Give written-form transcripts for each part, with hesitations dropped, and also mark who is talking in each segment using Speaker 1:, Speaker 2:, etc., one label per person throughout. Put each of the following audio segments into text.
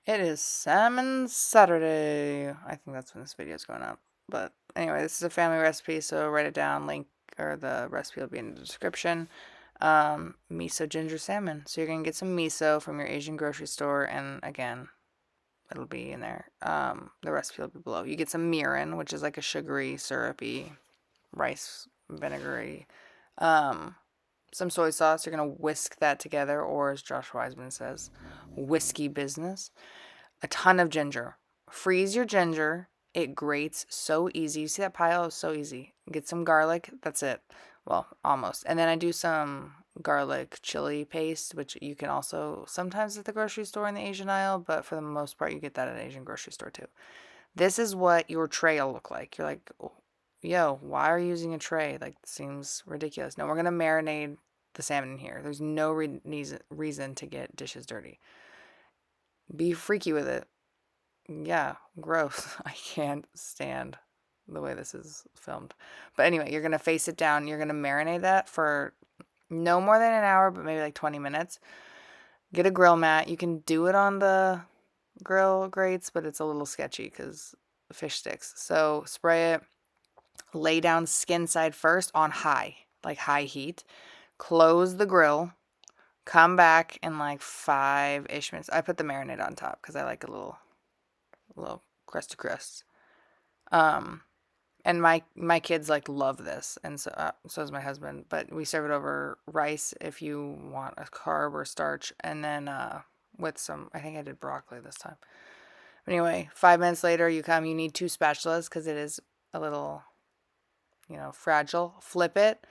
Speaker 1: It is Salmon Saturday. I think that's when this video is going up. But anyway, this is a family recipe, so write it down. Link or the recipe will be in the description. Miso-Ginger Salmon. So you're going to get some miso from your Asian grocery store, and again, it'll be in there. The recipe will be below. You get some mirin, which is like a sugary, syrupy, rice vinegary. Some soy sauce. You're going to whisk that together, or as Josh Wiseman says, whiskey business. A ton of ginger. Freeze your ginger. It grates so easy. You see that pile? It's so easy. Get some garlic. That's it. Well, almost. And then I do some garlic chili paste, which you can also sometimes at the grocery store in the Asian aisle, but for the most part, you get that at an Asian grocery store too. This is what your tray will look like. You're like, oh, yo, why are you using a tray? Like, seems ridiculous. No, we're going to marinate the salmon in here. There's no reason to get dishes dirty. Be freaky with it. Yeah, gross. I can't stand the way this is filmed. But anyway, you're going to face it down. You're going to marinate that for no more than an hour, but maybe like 20 minutes. Get a grill mat. You can do it on the grill grates, but it's a little sketchy because fish sticks. So spray it. Lay down skin side first on high, like high heat. Close the grill. Come back in like 5-ish minutes. I put the marinade on top because I like a little crust to crust. And my kids like love this, and so does my husband. But we serve it over rice if you want a carb or starch, and then with some. I think I did broccoli this time. Anyway, 5 minutes later, you come. You need 2 spatulas because it is a little, fragile. Flip it.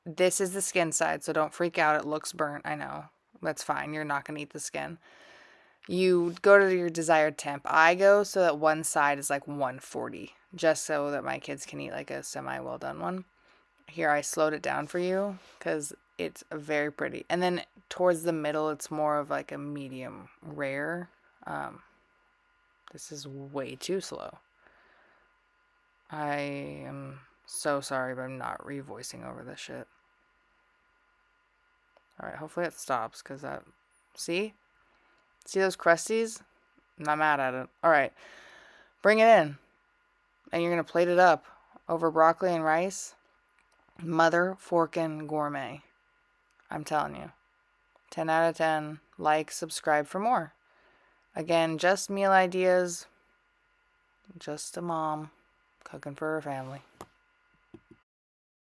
Speaker 1: This is the skin side, so don't freak out. It looks burnt. I know. That's fine. You're not going to eat the skin. You go to your desired temp. I go so that one side is like 140, just so that my kids can eat like a semi well done one. Here, I slowed it down for you because it's very pretty. And then towards the middle, it's more of like a medium rare. This is way too slow. I am so sorry, but I'm not revoicing over this shit. Alright, hopefully it stops because that. See? See those crusties? I'm not mad at it. Alright, bring it in. And you're going to plate it up over broccoli and rice. Motherforkin Gourmet. I'm telling you. 10 out of 10. Like, subscribe for more. Again, just meal ideas. Just a mom cooking for her family.